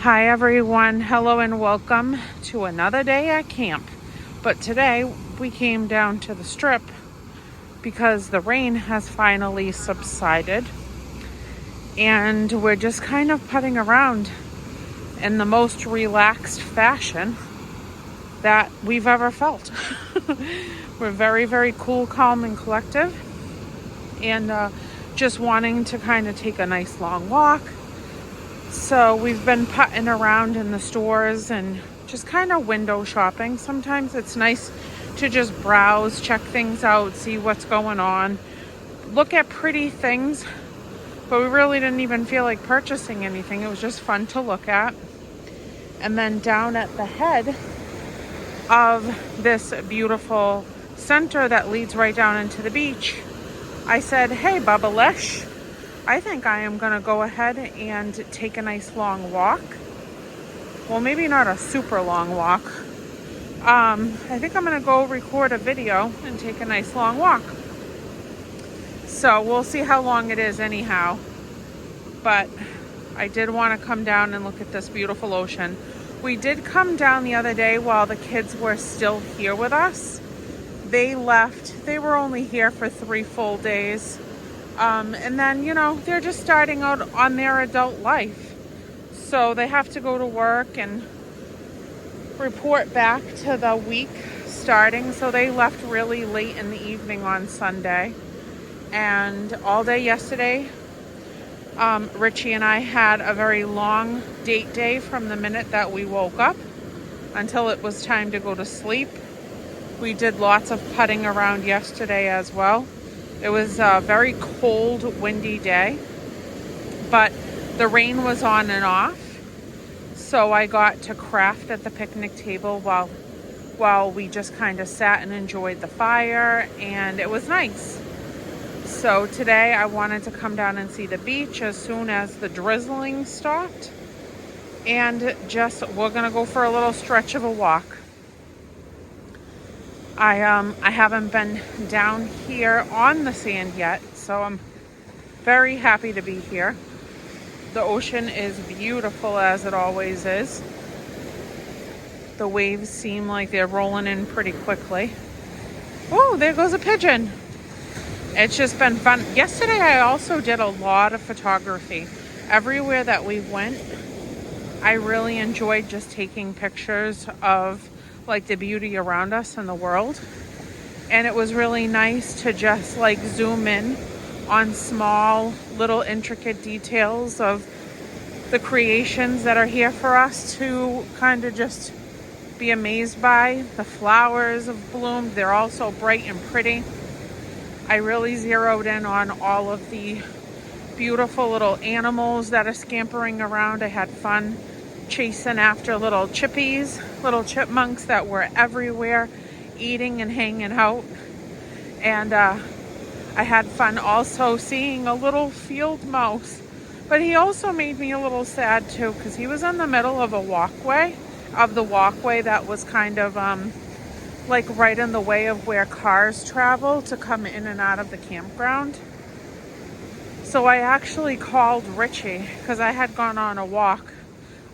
Hi everyone, hello and welcome to another day at camp. But today we came down to the strip because the rain has finally subsided and we're just kind of putting around in the most relaxed fashion that we've ever felt. We're very, very cool, calm, and collective, and just wanting to kind of take a nice long walk. So we've been putting around in the stores and just kind of window shopping. Sometimes it's nice to just browse, check things out, see what's going on, look at pretty things, but we really didn't even feel like purchasing anything. It was just fun to look at. And then down at the head of this beautiful center that leads right down into the beach, I said, hey, Bubba Lish, I think I am gonna go ahead and take a nice long walk. Well, maybe not a super long walk. I think I'm gonna go record a video and take a nice long walk. So we'll see how long it is anyhow. But I did want to come down and look at this beautiful ocean. We did come down the other day while the kids were still here with us. They left. They were only here for 3 full days. And then, they're just starting out on their adult life. So they have to go to work and report back to the week starting. So they left really late in the evening on Sunday. And all day yesterday, Richie and I had a very long date day from the minute that we woke up until it was time to go to sleep. We did lots of putting around yesterday as well. It was a very cold, windy day, but the rain was on and off. So I got to craft at the picnic table while we just kind of sat and enjoyed the fire, and it was nice. So today I wanted to come down and see the beach as soon as the drizzling stopped, and we're gonna go for a little stretch of a walk. I haven't been down here on the sand yet, so I'm very happy to be here. The ocean is beautiful as it always is. The waves seem like they're rolling in pretty quickly. Oh, there goes a pigeon. It's just been fun. Yesterday I also did a lot of photography. Everywhere that we went, I really enjoyed just taking pictures of like the beauty around us in the world. And it was really nice to just like zoom in on small little intricate details of the creations that are here for us to kind of just be amazed by. The flowers have bloomed. They're all so bright and pretty. I really zeroed in on all of the beautiful little animals that are scampering around. I had fun chasing after little chippies, little chipmunks that were everywhere eating and hanging out. And I had fun also seeing a little field mouse. But he also made me a little sad too, because he was in the middle of the walkway that was kind of like right in the way of where cars travel to come in and out of the campground. So I actually called Richie because I had gone on a walk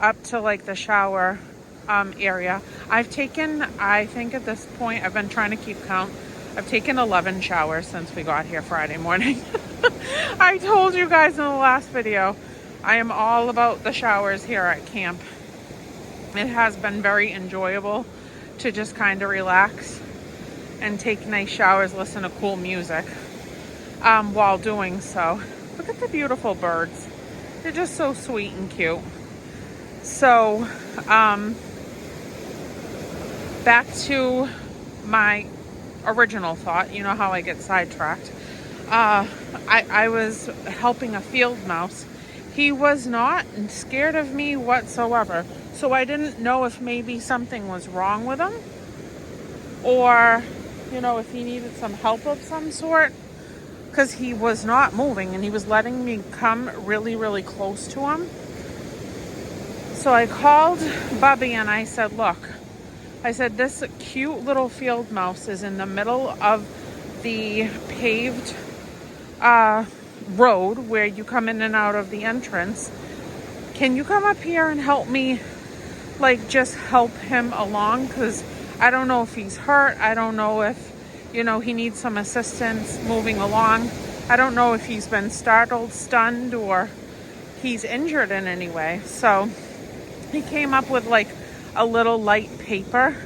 up to like the shower area. I think at this point, I've been trying to keep count. I've taken 11 showers since we got here Friday morning. I told you guys in the last video, I am all about the showers here at camp. It has been very enjoyable to just kind of relax and take nice showers, listen to cool music while doing so. Look at the beautiful birds. They're just so sweet and cute. So, back to my original thought. You know how I get sidetracked. I was helping a field mouse. He was not scared of me whatsoever. So I didn't know if maybe something was wrong with him or, if he needed some help of some sort, because he was not moving and he was letting me come really, really close to him. So I called Bubby and I said, look, this cute little field mouse is in the middle of the paved road where you come in and out of the entrance. can you come up here and help me, like just help him along? Because I don't know if he's hurt. I don't know if, he needs some assistance moving along. I don't know if he's been startled, stunned, or he's injured in any way. So he came up with like a little light paper,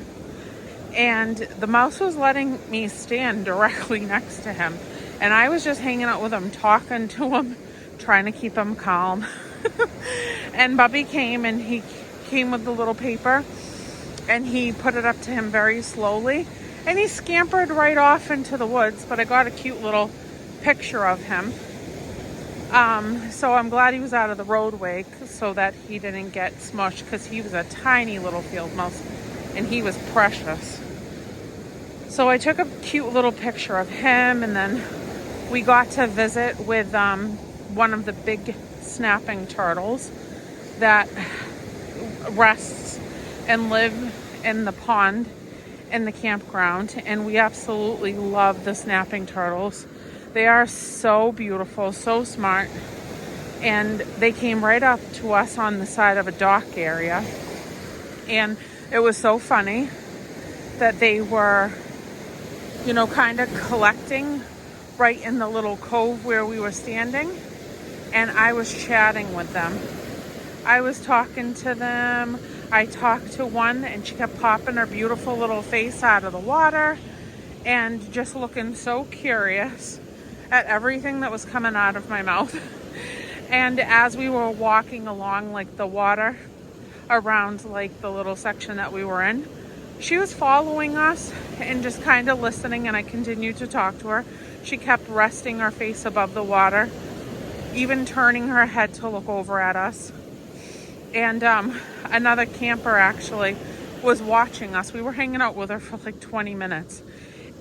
and the mouse was letting me stand directly next to him. And I was just hanging out with him, talking to him, trying to keep him calm. And Bubby came, and he came with the little paper, and he put it up to him very slowly, and he scampered right off into the woods. But I got a cute little picture of him. So I'm glad he was out of the roadway so that he didn't get smushed, because he was a tiny little field mouse and he was precious. So I took a cute little picture of him, and then we got to visit with one of the big snapping turtles that rests and live in the pond in the campground, and we absolutely love the snapping turtles. They are so beautiful, so smart, and they came right up to us on the side of a dock area, and it was so funny that they were, kind of collecting right in the little cove where we were standing, and I was chatting with them. I was talking to them. I talked to one, and she kept popping her beautiful little face out of the water and just looking so curious at everything that was coming out of my mouth. And as we were walking along like the water around like the little section that we were in, she was following us and just kind of listening, and I continued to talk to her. She kept resting her face above the water, even turning her head to look over at us. And another camper actually was watching us. We were hanging out with her for like 20 minutes.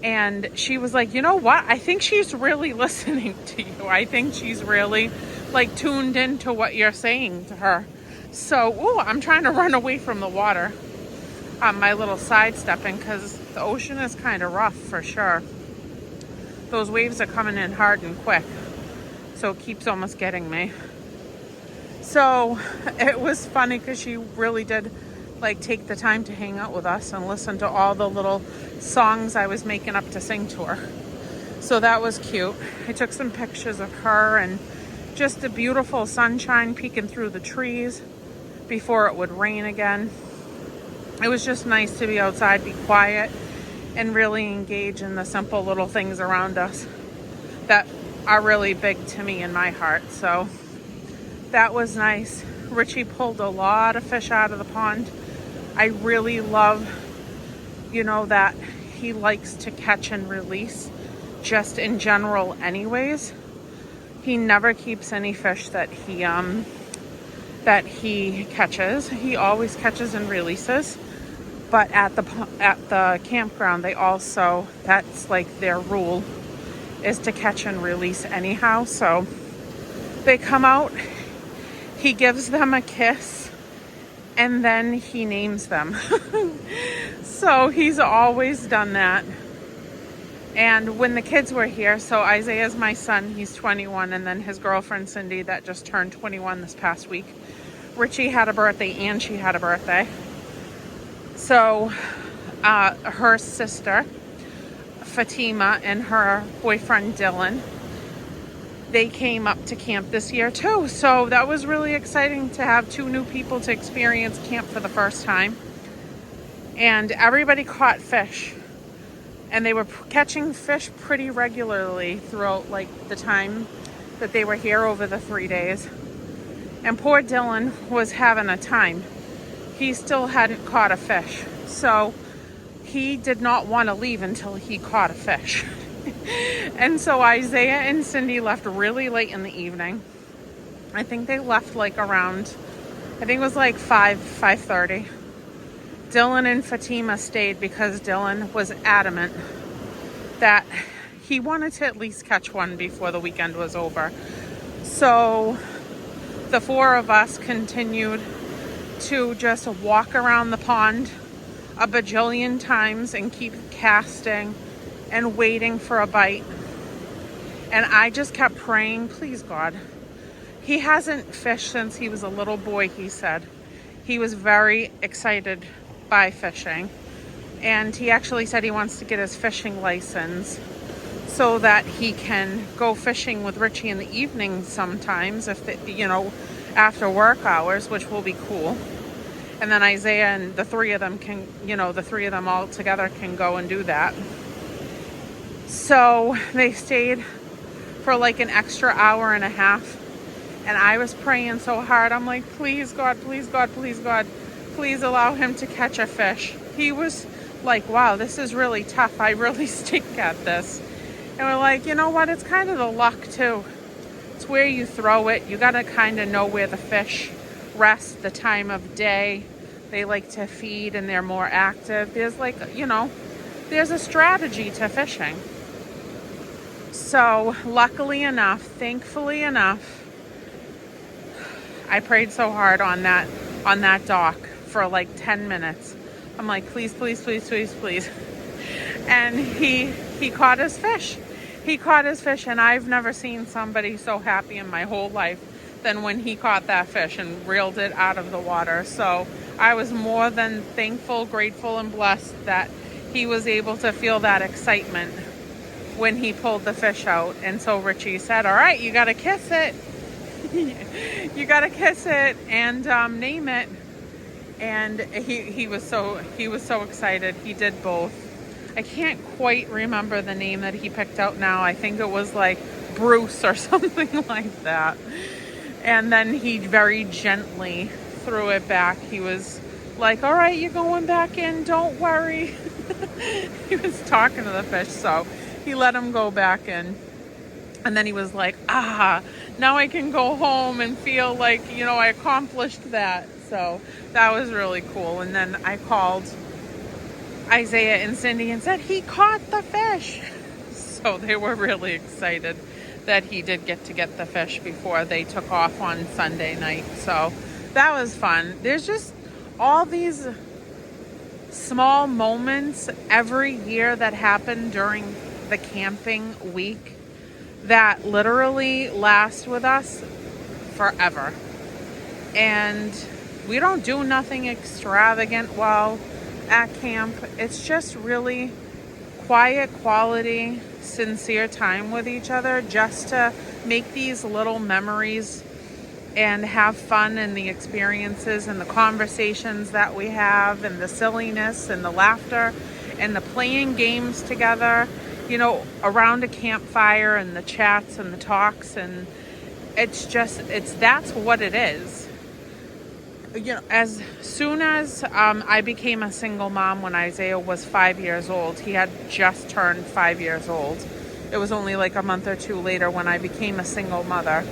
And she was like, you know what? I think she's really listening to you. I think she's really like tuned into what you're saying to her. So, I'm trying to run away from the water. My little sidestepping, because the ocean is kind of rough for sure. Those waves are coming in hard and quick. So it keeps almost getting me. So it was funny because she really did like take the time to hang out with us and listen to all the little songs I was making up to sing to her. So that was cute. I took some pictures of her and just the beautiful sunshine peeking through the trees before it would rain again. It was just nice to be outside, be quiet, and really engage in the simple little things around us that are really big to me in my heart. So that was nice. Richie pulled a lot of fish out of the pond. I really love, that he likes to catch and release just in general anyways. He never keeps any fish that he catches. He always catches and releases. But at the campground, that's like their rule, is to catch and release anyhow. So they come out, he gives them a kiss, and then he names them. So he's always done that. And when the kids were here, so Isaiah's my son, he's 21, and then his girlfriend Cindy that just turned 21 this past week. Richie had a birthday and she had a birthday. So her sister Fatima and her boyfriend Dylan, they came up to camp this year too. So that was really exciting to have two new people to experience camp for the first time. And everybody caught fish. And they were catching fish pretty regularly throughout like the time that they were here over the 3 days. And poor Dylan was having a time. He still hadn't caught a fish. So he did not want to leave until he caught a fish. And so Isaiah and Cindy left really late in the evening. I think they left like around, I think it was like 5:30. Dylan and Fatima stayed because Dylan was adamant that he wanted to at least catch one before the weekend was over. So the four of us continued to just walk around the pond a bajillion times and keep casting and waiting for a bite. And I just kept praying, please God, He hasn't fished since he was a little boy, he said. He was very excited by fishing. And he actually said he wants to get his fishing license so that he can go fishing with Richie in the evening sometimes, if after work hours, which will be cool. And then Isaiah and the three of them can, the three of them all together can go and do that. So they stayed for like an extra hour and a half. And I was praying so hard. I'm like, please, God, please, God, please, God, please allow him to catch a fish. He was like, wow, this is really tough. I really stink at this. And we're like, you know what? It's kind of the luck too. It's where you throw it. You got to kind of know where the fish rest, the time of day. They like to feed and they're more active. There's there's a strategy to fishing. So luckily enough, thankfully enough, I prayed so hard on that dock for like 10 minutes. I'm like, please, please, please, please, please. And he caught his fish. He caught his fish, and I've never seen somebody so happy in my whole life than when he caught that fish and reeled it out of the water. So I was more than thankful, grateful, and blessed that he was able to feel that excitement when he pulled the fish out. And so Richie said, all right, you got to kiss it. You got to kiss it and name it. And he was so excited. He did both. I can't quite remember the name that he picked out now. I think it was like Bruce or something like that. And then he very gently threw it back. He was like, all right, you're going back in. Don't worry. He was talking to the fish, so he let him go back in. And then he was like, now I can go home and feel like, I accomplished that. So that was really cool. And then I called Isaiah and Cindy and said, he caught the fish. So they were really excited that he did get the fish before they took off on Sunday night. So that was fun. There's just all these small moments every year that happen during the camping week that literally last with us forever. And we don't do nothing extravagant while at camp. It's just really quiet, quality, sincere time with each other, just to make these little memories and have fun in the experiences and the conversations that we have and the silliness and the laughter and the playing games together, around a campfire, and the chats and the talks. And that's what it is. As soon as I became a single mom when Isaiah was 5 years old, he had just turned 5 years old. It was only like a month or two later when I became a single mother.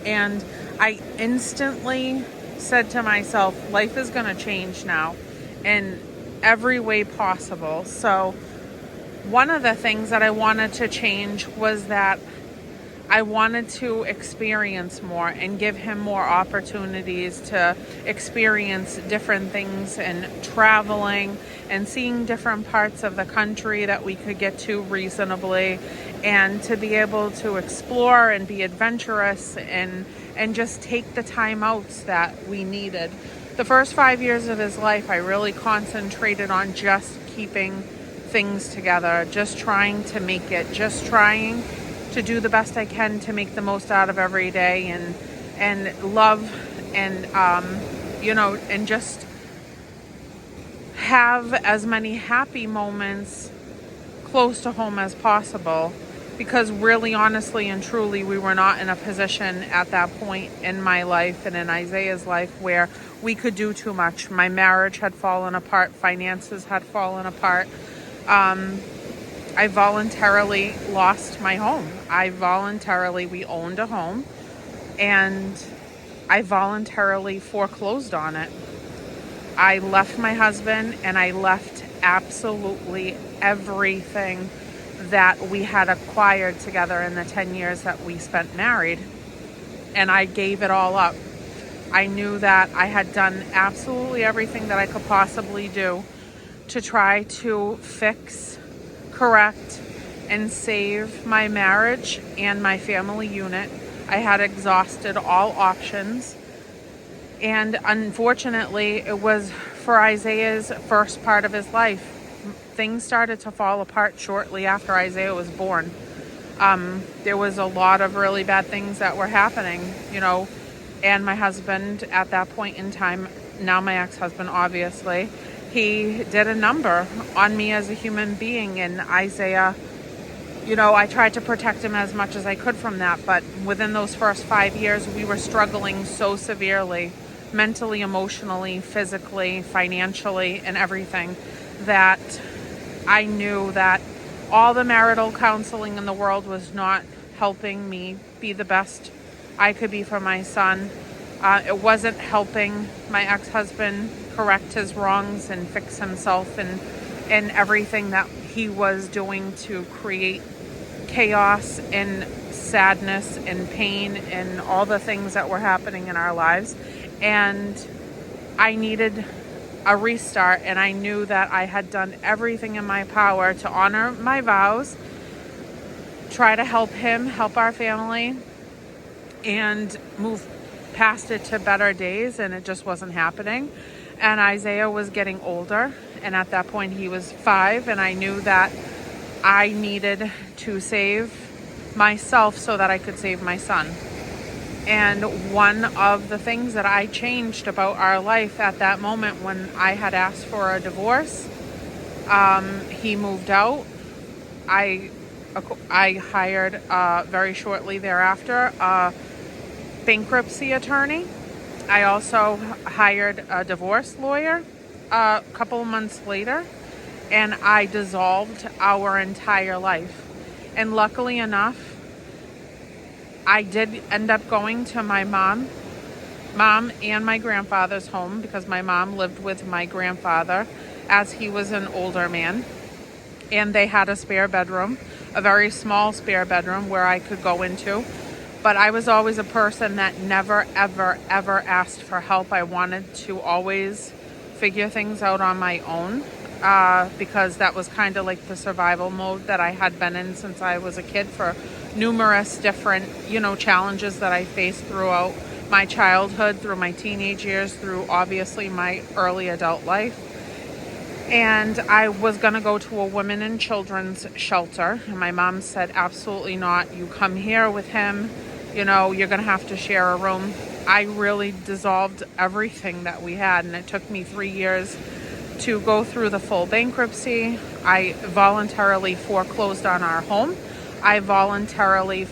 And I instantly said to myself, life is going to change now in every way possible. So one of the things that I wanted to change was that I wanted to experience more and give him more opportunities to experience different things, and traveling and seeing different parts of the country that we could get to reasonably, and to be able to explore and be adventurous and just take the time outs that we needed. The first 5 years of his life, I really concentrated on just keeping things together, just trying to make it, just trying to do the best I can to make the most out of every day, and love and and just have as many happy moments close to home as possible, because really, honestly and truly, we were not in a position at that point in my life and in Isaiah's life where we could do too much. My marriage had fallen apart, finances had fallen apart. I voluntarily lost my home. We owned a home, and I voluntarily foreclosed on it. I left my husband, and I left absolutely everything that we had acquired together in the 10 years that we spent married, and I gave it all up. I knew that I had done absolutely everything that I could possibly do to try to fix, correct, and save my marriage and my family unit. I had exhausted all options. And unfortunately, it was for Isaiah's first part of his life. Things started to fall apart shortly after Isaiah was born. There was a lot of really bad things that were happening, and my husband at that point in time, now my ex-husband, obviously, he did a number on me as a human being. And Isaiah, I tried to protect him as much as I could from that. But within those first 5 years, we were struggling so severely, mentally, emotionally, physically, financially, and everything, that I knew that all the marital counseling in the world was not helping me be the best I could be for my son. It wasn't helping my ex-husband correct his wrongs and fix himself and everything that he was doing to create chaos and sadness and pain and all the things that were happening in our lives. And I needed a restart, and I knew that I had done everything in my power to honor my vows, try to help him, help our family, and move past it to better days, and it just wasn't happening. And Isaiah was getting older, and at that point he was 5, and I knew that I needed to save myself so that I could save my son. And one of the things that I changed about our life at that moment, when I had asked for a divorce, he moved out. I hired very shortly thereafter a bankruptcy attorney. I also hired a divorce lawyer a couple of months later, and I dissolved our entire life. And luckily enough, I did end up going to my mom and my grandfather's home, because my mom lived with my grandfather as he was an older man, and they had a spare bedroom, a very small spare bedroom where I could go into. But I was always a person that never, ever, ever asked for help. I wanted to always figure things out on my own, because that was kind of like the survival mode that I had been in since I was a kid, for numerous different, challenges that I faced throughout my childhood, through my teenage years, through obviously my early adult life. And I was going to go to a women and children's shelter, and my mom said, absolutely not. You come here with him, you're going to have to share a room. I really dissolved everything that we had, and it took me 3 years to go through the full bankruptcy. I voluntarily foreclosed on our home. I voluntarily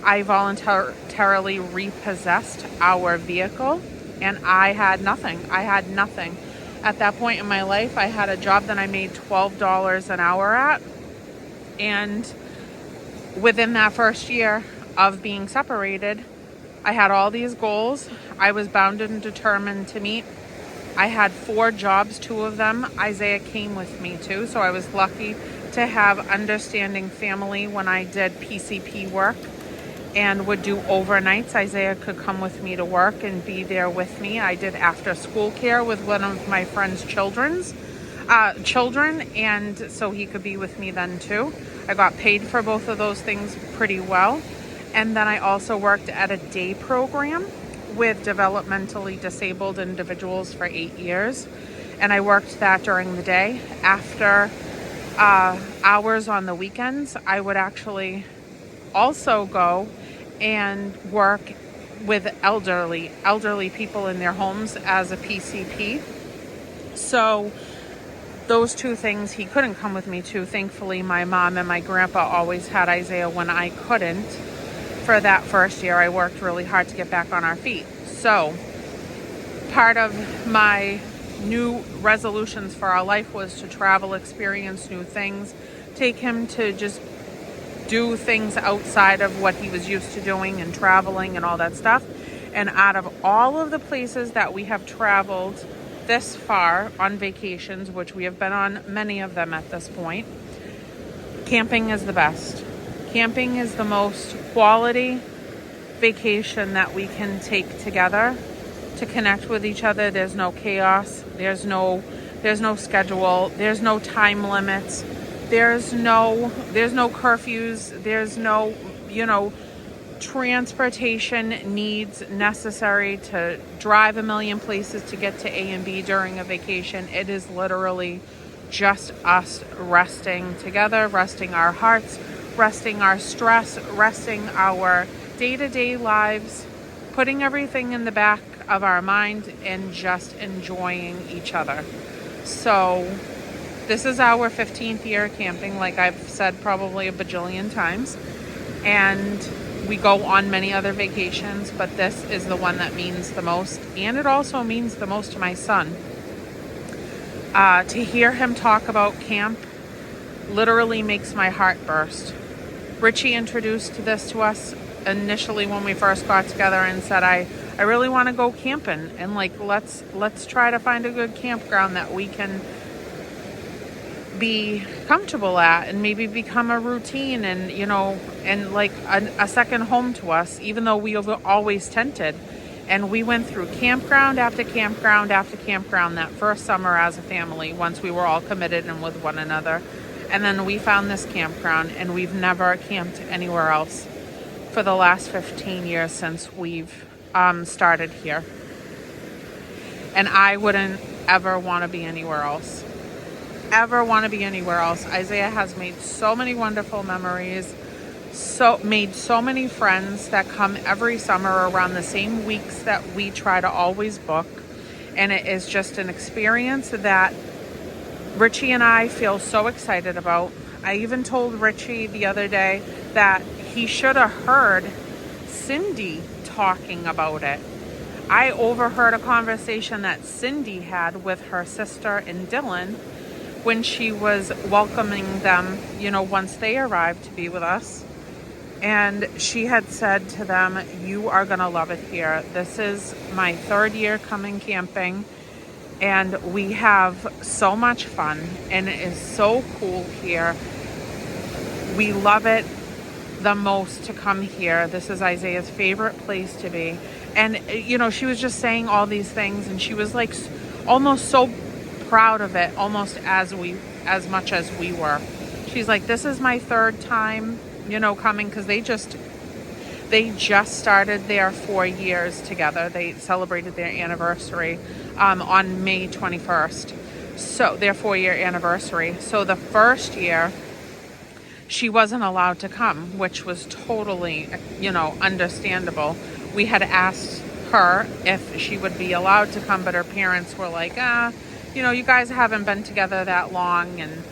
I voluntarily repossessed our vehicle, and I had nothing. At that point in my life, I had a job that I made $12 an hour at, and within that first year of being separated, I had all these goals I was bound and determined to meet. I had 4 jobs, 2 of them Isaiah came with me to, so I was lucky to have understanding family when I did PCP work and would do overnights. Isaiah could come with me to work and be there with me. I did after school care with one of my friend's children, and so he could be with me then too. I got paid for both of those things pretty well. And then I also worked at a day program with developmentally disabled individuals for 8 years. And I worked that during the day. After hours on the weekends, I would actually also go and work with elderly people in their homes as a PCP. So those 2 things he couldn't come with me to. Thankfully, my mom and my grandpa always had Isaiah when I couldn't. For that first year, I worked really hard to get back on our feet. So part of my new resolutions for our life was to travel, experience new things, take him to just do things outside of what he was used to doing and traveling and all that stuff. And out of all of the places that we have traveled this far on vacations, which we have been on many of them at this point, camping is the best. Camping is the most quality vacation that we can take together to connect with each other. There's no chaos. There's no schedule. There's no time limits. There's no curfews. There's no, transportation needs necessary to drive a million places to get to A and B during a vacation. It is literally just us resting together, resting our hearts, resting our stress, resting our day-to-day lives, putting everything in the back of our mind and just enjoying each other. So this is our 15th year camping, like I've said probably a bajillion times. And we go on many other vacations, but this is the one that means the most. And it also means the most to my son. To hear him talk about camp literally makes my heart burst. Richie introduced this to us initially when we first got together and said, I really want to go camping, and like let's try to find a good campground that we can be comfortable at and maybe become a routine and and like a second home to us, even though we have always tented. And we went through campground after campground after campground that first summer as a family, once we were all committed and with one another. And then we found this campground, and we've never camped anywhere else for the last 15 years since we've started here. And I wouldn't ever want to be anywhere else. Isaiah has made so many wonderful memories, made so many friends that come every summer around the same weeks that we try to always book. And it is just an experience that Richie and I feel so excited about. I even told Richie the other day that he should have heard Cindy talking about it. I overheard a conversation that Cindy had with her sister and Dylan when she was welcoming them, once they arrived to be with us. And she had said to them, you are going to love it here. This is my 3rd year coming camping, and we have so much fun, and it is so cool here. We love it the most to come here. This is Isaiah's favorite place to be. And, she was just saying all these things, and she was like almost so proud of it, almost as much as we were. She's like, this is my 3rd time, coming, because they just started their 4 years together. They celebrated their anniversary on May 21st. So their 4-year anniversary. So the first year she wasn't allowed to come, which was totally, understandable. We had asked her if she would be allowed to come, but her parents were like, you guys haven't been together that long, and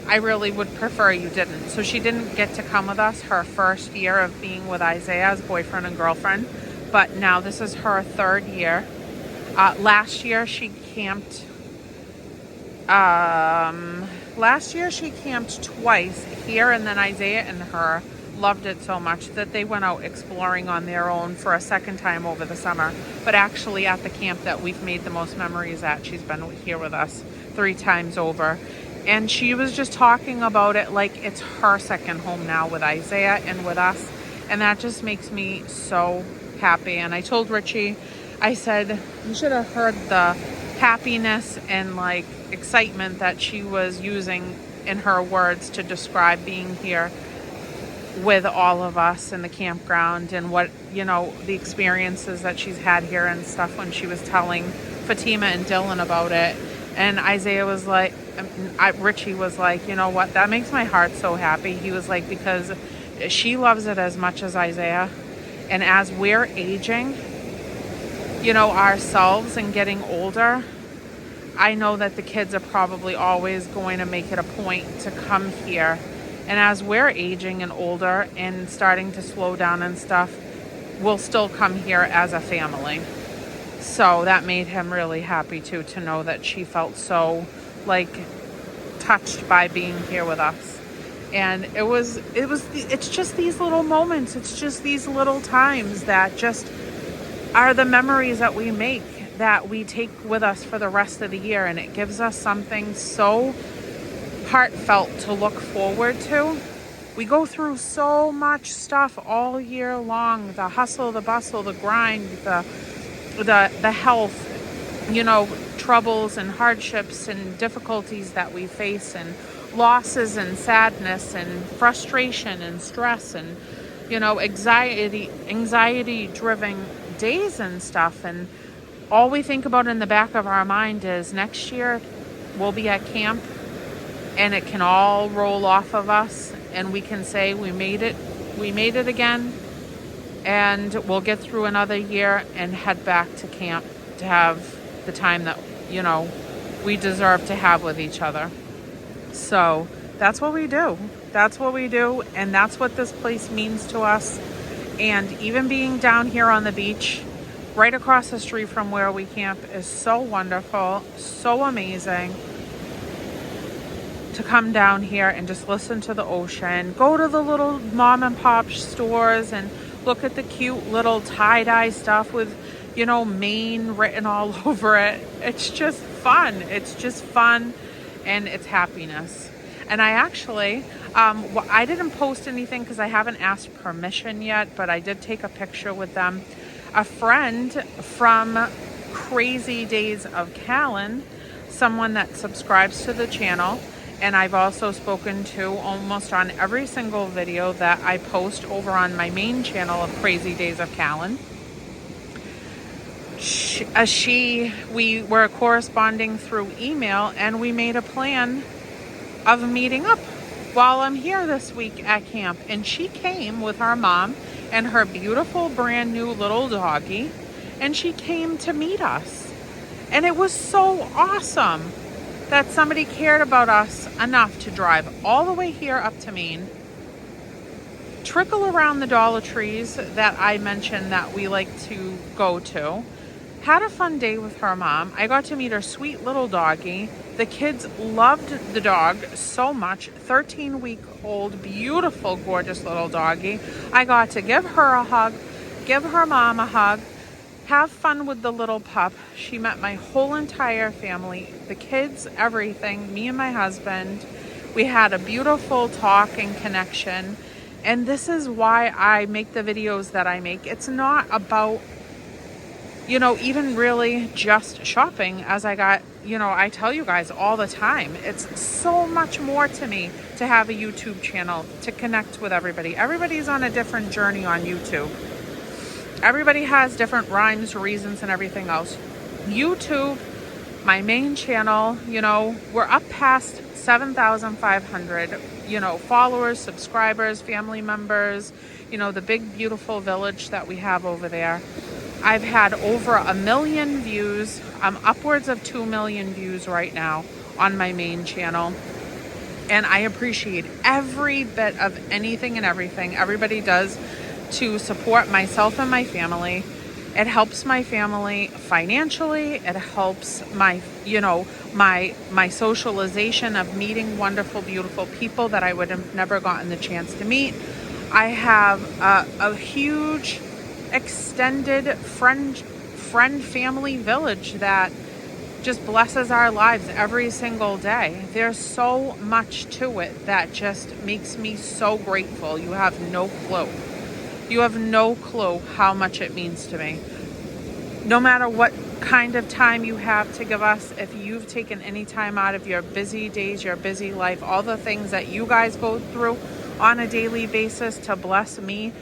I really would prefer you didn't. So she didn't get to come with us her first year of being with Isaiah as boyfriend and girlfriend. But now this is her 3rd year. Last year she camped twice here, and then Isaiah and her loved it so much that they went out exploring on their own for a second time over the summer. But actually at the camp that we've made the most memories at, she's been here with us 3 times over. And she was just talking about it like it's her second home now with Isaiah and with us. And that just makes me so happy. And I told Richie, I said, you should have heard the happiness and like excitement that she was using in her words to describe being here with all of us in the campground, and what, the experiences that she's had here and stuff, when she was telling Fatima and Dylan about it. And Isaiah was like, Richie was like, you know what, that makes my heart so happy. He was like, because she loves it as much as Isaiah. And as we're aging, ourselves and getting older, I know that the kids are probably always going to make it a point to come here. And as we're aging and older and starting to slow down and stuff, we'll still come here as a family. So that made him really happy too, to know that she felt so touched by being here with us. And it's just these little moments. It's just these little times that just are the memories that we make, that we take with us for the rest of the year. And it gives us something so heartfelt to look forward to. We go through so much stuff all year long, the hustle, the bustle, the grind, the health, troubles and hardships and difficulties that we face, and losses and sadness and frustration and stress and, you know, anxiety driven days and stuff. And all we think about in the back of our mind is next year we'll be at camp and it can all roll off of us and we can say we made it again, and we'll get through another year and head back to camp to have the time that, you know, we deserve to have with each other. So that's what we do. That's what we do. And that's what this place means to us. And even being down here on the beach, right across the street from where we camp, is so wonderful, so amazing to come down here and just listen to the ocean, go to the little mom and pop stores and look at the cute little tie-dye stuff with, you know, Maine written all over it. It's just fun. It's just fun and it's happiness. And I actually, I didn't post anything because I haven't asked permission yet, but I did take a picture with them. A friend from Crazy Days of Callan, someone that subscribes to the channel, and I've also spoken to almost on every single video that I post over on my main channel of Crazy Days of Callan. We were corresponding through email, and we made a plan of meeting up while I'm here this week at camp. And she came with her mom and her beautiful brand new little doggy, and she came to meet us. And it was so awesome that somebody cared about us enough to drive all the way here up to Maine, trickle around the Dollar Trees that I mentioned that we like to go to, had a fun day with her mom. I got to meet her sweet little doggy. The kids loved the dog so much. 13-week-old, beautiful, gorgeous little doggy. I got to give her a hug, give her mom a hug, have fun with the little pup. She met my whole entire family, the kids, everything, me and my husband. We had a beautiful talk and connection. And this is why I make the videos that I make. It's not about, you know, even really just shopping, as I tell you guys all the time. It's so much more to me to have a YouTube channel, to connect with everybody. Everybody's on a different journey on YouTube. Everybody has different rhymes, reasons, and everything else. YouTube, my main channel, you know, we're up past 7,500, you know, followers, subscribers, family members, you know, the big, beautiful village that we have over there. I've had over 1 million views. I'm upwards of 2 million views right now on my main channel. And I appreciate every bit of anything and everything everybody does to support myself and my family. It helps my family financially. It helps my, you know, my socialization of meeting wonderful, beautiful people that I would have never gotten the chance to meet. I have a huge extended friend family village that just blesses our lives every single day. There's so much to it that just makes me so grateful. You have no clue. You have no clue how much it means to me. No matter what kind of time you have to give us, if you've taken any time out of your busy days, your busy life, all the things that you guys go through on a daily basis to bless me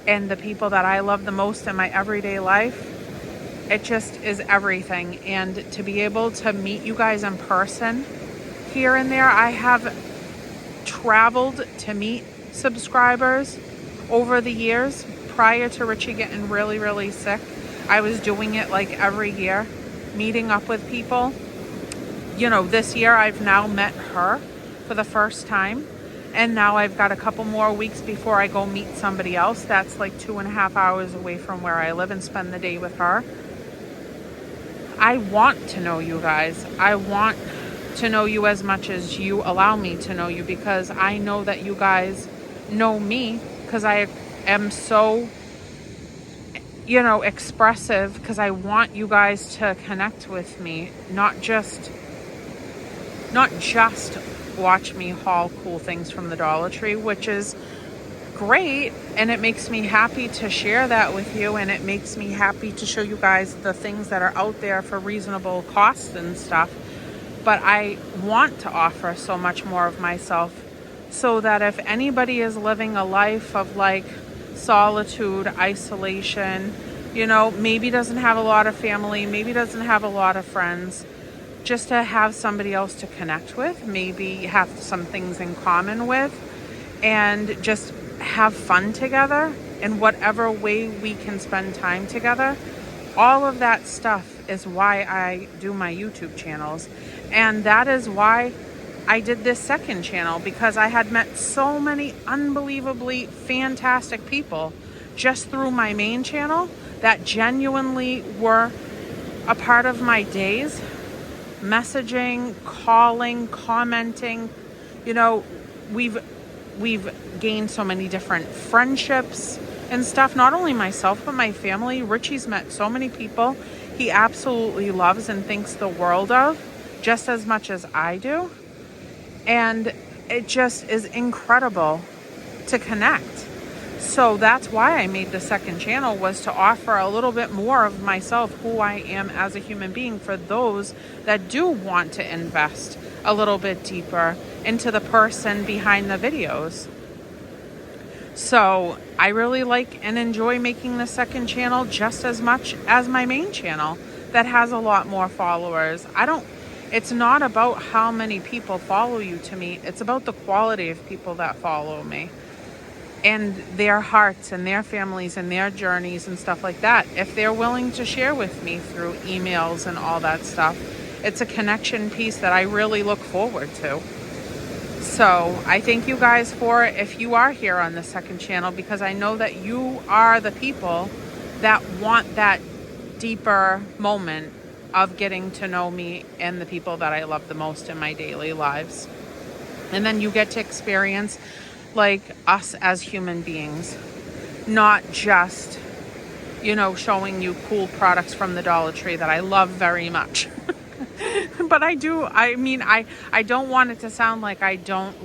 and the people that I love the most in my everyday life, it just is everything. And to be able to meet you guys in person here and there, I have traveled to meet subscribers over the years. Prior to Richie getting really, really sick, I was doing it like every year, meeting up with people. You know, this year I've now met her for the first time. And now I've got a couple more weeks before I go meet somebody else that's like 2.5 hours away from where I live and spend the day with her. I want to know you guys. I want to know you as much as you allow me to know you, because I know that you guys know me, because I am so, you know, expressive, because I want you guys to connect with me, not just watch me haul cool things from the Dollar Tree, which is great, and it makes me happy to share that with you, and it makes me happy to show you guys the things that are out there for reasonable costs and stuff. but I want to offer so much more of myself, so that if anybody is living a life of like solitude, isolation, you know, maybe doesn't have a lot of family, maybe doesn't have a lot of friends, just to have somebody else to connect with, maybe have some things in common with, and just have fun together in whatever way we can spend time together. All of that stuff is why I do my YouTube channels. And that is why I did this second channel, because I had met so many unbelievably fantastic people just through my main channel that genuinely were a part of my days, messaging, calling, commenting. You know, we've gained so many different friendships and stuff. Not only myself, but my family. Richie's met so many people he absolutely loves and thinks the world of, just as much as I do. And it just is incredible to connect. So that's why I made the second channel, was to offer a little bit more of myself, who I am as a human being, for those that do want to invest a little bit deeper into the person behind the videos. So I really like and enjoy making the second channel just as much as my main channel that has a lot more followers. It's not about how many people follow you to me. It's about the quality of people that follow me and their hearts and their families and their journeys and stuff like that. If they're willing to share with me through emails and all that stuff, it's a connection piece that I really look forward to. So I thank you guys for it if you are here on the second channel, because I know that you are the people that want that deeper moment of getting to know me and the people that I love the most in my daily lives. And then you get to experience like us as human beings, not just, you know, showing you cool products from the Dollar Tree that I love very much. But I don't want it to sound like I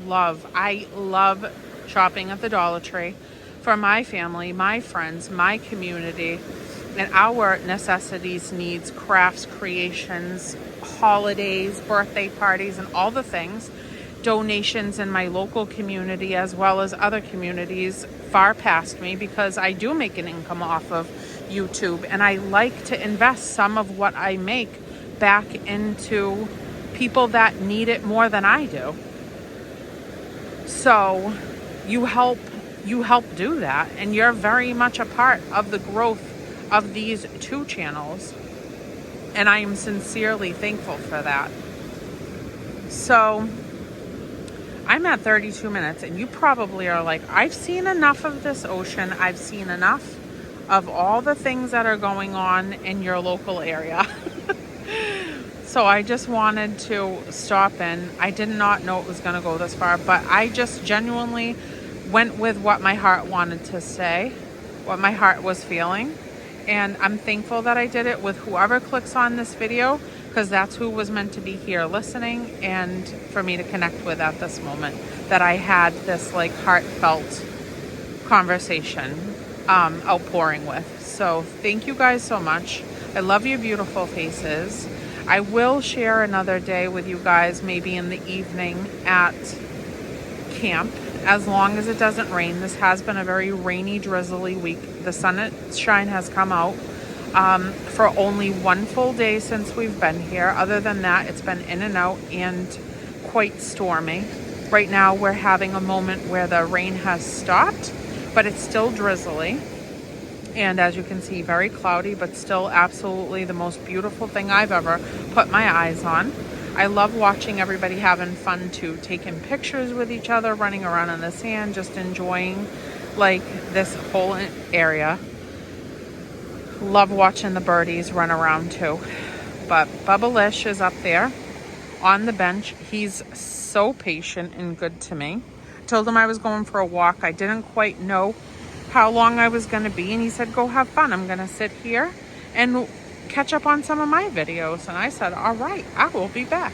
love shopping at the Dollar Tree for my family, my friends, my community, and our necessities, needs, crafts, creations, holidays, birthday parties, and all the things. Donations in my local community as well as other communities far past me, because I do make an income off of YouTube, and I like to invest some of what I make back into people that need it more than I do. So you help do that, and you're very much a part of the growth of these two channels, and I am sincerely thankful for that. So I'm at 32 minutes, and you probably are like, I've seen enough of this ocean. I've seen enough of all the things that are going on in your local area. So I just wanted to stop in. I did not know it was going to go this far, but I just genuinely went with what my heart wanted to say, what my heart was feeling. And I'm thankful that I did it with whoever clicks on this video, because that's who was meant to be here listening and for me to connect with at this moment, that I had this like heartfelt conversation outpouring with. So thank you guys so much. I love your beautiful faces. I will share another day with you guys, maybe in the evening at camp, as long as it doesn't rain. This has been a very rainy, drizzly week. The sunshine has come out for only one full day since we've been here. Other than that, it's been in and out and quite stormy. Right now, we're having a moment where the rain has stopped, but it's still drizzly. And as you can see, very cloudy, but still absolutely the most beautiful thing I've ever put my eyes on. I love watching everybody having fun too, taking pictures with each other, running around in the sand, just enjoying like this whole area. Love watching the birdies run around too. But Bubba Lish is up there on the bench. He's so patient and good to me. Told him I was going for a walk. I didn't quite know how long I was going to be, and he said, go have fun. I'm going to sit here and catch up on some of my videos. And I said, all right, I will be back.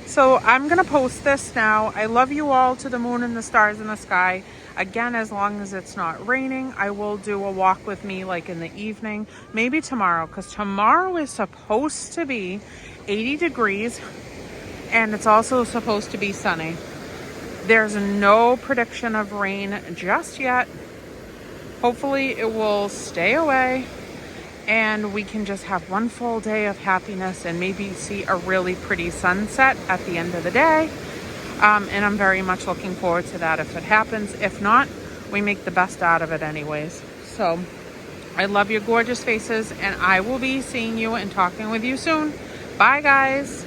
So I'm going to post this now. I love you all to the moon and the stars in the sky. Again, as long as it's not raining, I will do a walk with me like in the evening, maybe tomorrow, because tomorrow is supposed to be 80 degrees and it's also supposed to be sunny. There's no prediction of rain just yet. Hopefully it will stay away and we can just have one full day of happiness and maybe see a really pretty sunset at the end of the day. And I'm very much looking forward to that if it happens. If not, we make the best out of it anyways. So I love your gorgeous faces, and I will be seeing you and talking with you soon. Bye, guys.